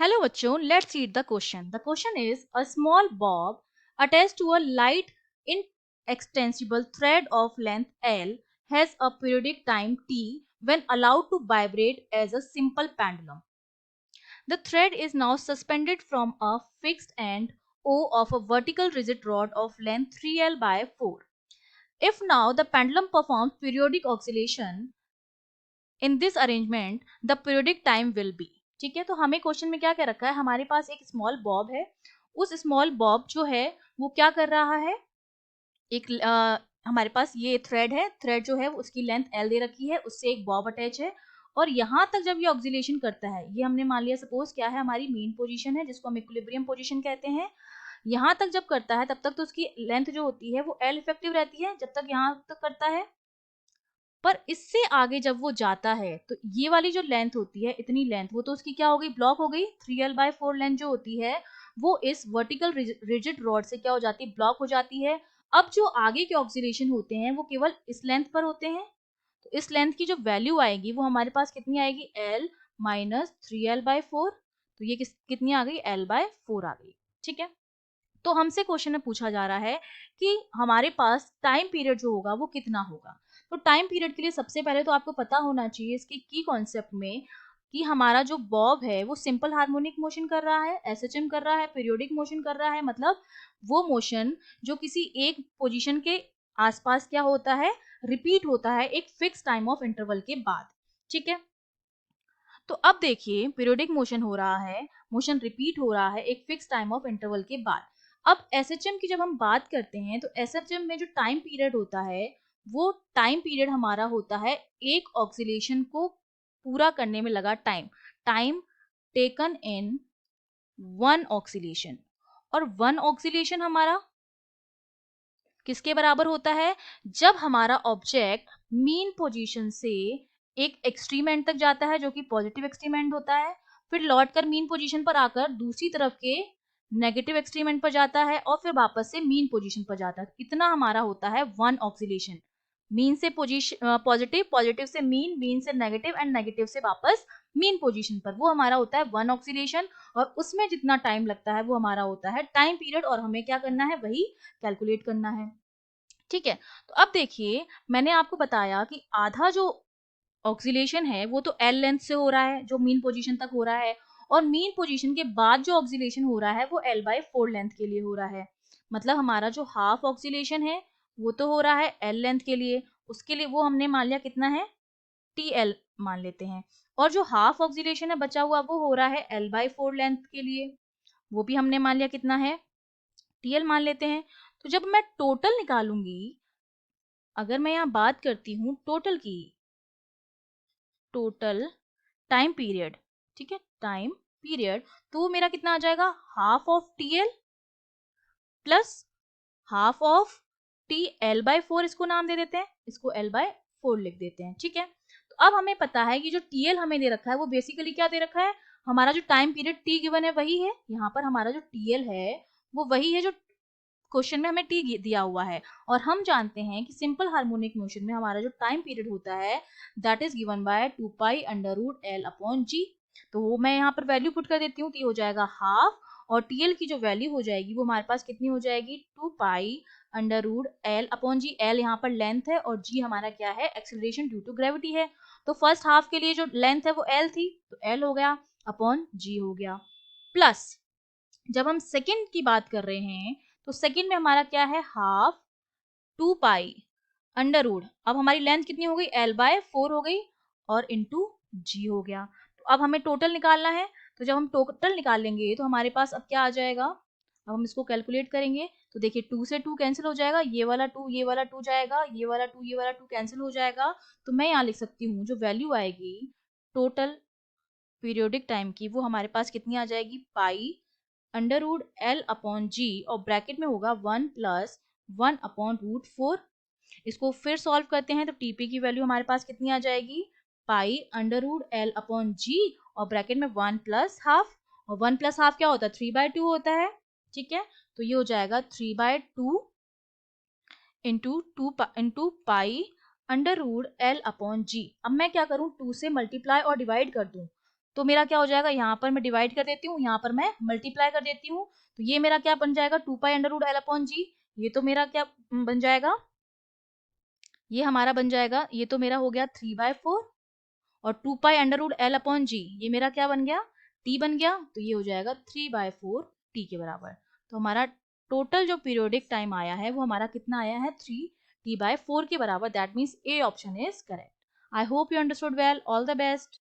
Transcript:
Hello बच्चों, let's read the question. The question is a small bob attached to a light inextensible thread of length L has a periodic time T when allowed to vibrate as a simple pendulum. The thread is now suspended from a fixed end O of a vertical rigid rod of length 3L by 4. If now the pendulum performs periodic oscillation in this arrangement the periodic time will be. ठीक है, तो हमें question में क्या क्या रखा है, हमारे पास एक स्मॉल बॉब है, उस स्मॉल बॉब जो है वो क्या कर रहा है, एक हमारे पास ये थ्रेड है, थ्रेड जो है उसकी लेंथ एल दे रखी है, उससे एक बॉब अटैच है और यहाँ तक जब ये ऑक्सीलेशन करता है, ये हमने मान लिया सपोज क्या है, हमारी मेन पोजीशन है जिसको हम इक्विलिब्रियम पोजीशन कहते हैं। यहाँ तक जब करता है तब तक तो उसकी लेंथ जो होती है वो एल इफेक्टिव रहती है जब तक यहाँ तक करता है, पर इससे आगे जब वो जाता है तो ये वाली जो लेंथ होती है, इतनी लेंथ, वो तो उसकी क्या हो गई, ब्लॉक हो गई। 3L/4 लेंथ जो होती है वो इस वर्टिकल रिजिड रॉड से क्या हो जाती है, ब्लॉक हो जाती है। अब जो आगे के ऑक्सीडेशन होते हैं वो केवल इस लेंथ पर होते हैं, तो इस लेंथ की जो वैल्यू आएगी वो हमारे पास कितनी आएगी, L माइनस 3L/4। तो ये कितनी आ गई, L/4 आ गई। ठीक है, तो हमसे क्वेश्चन में पूछा जा रहा है कि हमारे पास टाइम पीरियड जो होगा वो कितना होगा। तो टाइम पीरियड के लिए सबसे पहले तो आपको पता होना चाहिए इसके की कॉन्सेप्ट में कि हमारा जो बॉब है वो सिंपल हार्मोनिक मोशन कर रहा है, एसएचएम कर रहा है, पीरियोडिक मोशन कर रहा है, मतलब वो मोशन जो किसी एक पोजीशन के आसपास क्या होता है, रिपीट होता है एक फिक्स टाइम ऑफ इंटरवल के बाद। ठीक है, तो अब देखिए पीरियोडिक मोशन हो रहा है, मोशन रिपीट हो रहा है एक फिक्स टाइम ऑफ इंटरवल के बाद। अब एसएचएम की जब हम बात करते हैं तो एसएचएम में जो टाइम पीरियड होता है वो टाइम पीरियड हमारा होता है एक ऑक्सीलेशन को पूरा करने में लगा time, time taken in one oscillation. और वन ऑक्सीलेशन हमारा किसके बराबर होता है, जब हमारा ऑब्जेक्ट मीन पोजीशन से एक एक्सट्रीम एंड तक जाता है जो कि पॉजिटिव एक्सट्रीम एंड होता है, फिर लौटकर मीन पोजीशन पर आकर दूसरी तरफ के नेगेटिव एक्सट्रीम एंड पर जाता है और फिर वापस से मीन पोजीशन पर जाता है। इतना हमारा होता है वन ऑक्सीलेशन, मीन से पोजीशन पॉजिटिव, पॉजिटिव से मीन, मीन से नेगेटिव एंड नेगेटिव से वापस मीन पोजीशन पर, वो हमारा होता है वन ऑक्सीलेशन। और उसमें जितना टाइम लगता है वो हमारा होता है टाइम पीरियड, और हमें क्या करना है, वही कैलकुलेट करना है। ठीक है, तो अब देखिए मैंने आपको बताया कि आधा जो ऑक्सीलेशन है वो तो एल लेंथ से हो रहा है जो मीन पोजीशन तक हो रहा है, और मीन पोजीशन के बाद जो ऑक्सीलेशन हो रहा है वो L/4 लेंथ के लिए हो रहा है। मतलब हमारा जो हाफ ऑक्सीलेशन है वो तो हो रहा है एल लेंथ के लिए, उसके लिए वो हमने मान लिया कितना है, TL मान लेते हैं। और जो हाफ ऑक्सीलेशन है बचा हुआ वो हो रहा है L/4 लेंथ के लिए, वो भी हमने मान लिया कितना है, TL मान लेते हैं। तो जब मैं टोटल निकालूंगी, अगर मैं यहाँ बात करती हूँ टोटल की, टोटल टाइम पीरियड, ठीक है, टाइम पीरियड, तो वो मेरा कितना आ जाएगा, half of TL plus half of TL/4, इसको नाम दे देते हैं, इसको L/4 लिख देते हैं। ठीक है, तो अब हमें पता है कि जो TL हमें दे रखा है वो बेसिकली क्या दे रखा है, हमारा जो टाइम पीरियड T गिवन है वही है, यहाँ पर हमारा जो TL है वो वही है जो क्वेश्चन में हमें टी दिया हुआ है। और हम जानते हैं कि सिंपल हार्मोनिक मोशन में हमारा जो टाइम पीरियड होता है that is given by 2π√L/g। तो वो मैं यहाँ पर वैल्यू पुट कर देती हूँ, तो ये हो जाएगा हाफ, और टीएल की जो वैल्यू हो जाएगी वो हमारे पास कितनी हो जाएगी, 2π√L/g। एल यहाँ पर लेंथ है और जी हमारा क्या है, एक्सेलरेशन ड्यू टू ग्रेविटी है। तो फर्स्ट हाफ के लिए जो लेंथ है वो एल थी, तो एल हो गया अपॉन जी हो गया, प्लस जब हम सेकंड की बात कर रहे हैं तो सेकंड में हमारा क्या है, हाफ 2π√, अब हमारी लेंथ कितनी हो गई, L/4 हो गई, और इंटू जी हो गया। तो अब हमें टोटल निकालना है, तो जब हम टोटल निकालेंगे तो हमारे पास अब क्या आ जाएगा, अब हम इसको कैलकुलेट करेंगे तो देखिए 2 से 2 कैंसिल हो जाएगा, ये वाला 2 ये वाला 2 जाएगा, ये वाला 2 ये वाला 2 कैंसिल हो जाएगा। तो मैं यहाँ लिख सकती हूँ जो वैल्यू आएगी टोटल पीरियोडिक टाइम की वो हमारे पास कितनी आ जाएगी, π√L/g, और ब्रैकेट में होगा 1 + 1/√4। इसको फिर सॉल्व करते हैं तो टीपी की वैल्यू हमारे पास कितनी आ जाएगी, π√L/g, और ब्रैकेट में 1 + हाफ, और 1 + हाफ क्या होता है, 3/2 होता है। ठीक है, तो ये हो जाएगा 3/2 इंटू π√L/g। अब मैं क्या करूँ, 2 से मल्टीप्लाई और डिवाइड कर दूं, तो मेरा क्या हो जाएगा, यहाँ पर मैं डिवाइड कर देती हूँ, यहाँ पर मैं मल्टीप्लाई कर देती हूँ, तो ये मेरा क्या बन जाएगा 2π√L/g। ये तो मेरा क्या बन जाएगा, ये हमारा बन जाएगा, ये तो मेरा हो गया 3/4, और 2π√L/g ये मेरा क्या बन गया, t बन गया, तो ये हो जाएगा 3/4 t के बराबर। तो हमारा टोटल जो पीरियोडिक टाइम आया है वो हमारा कितना आया है, 3t/4 के बराबर। That means A option is correct. I hope you understood well. All the best.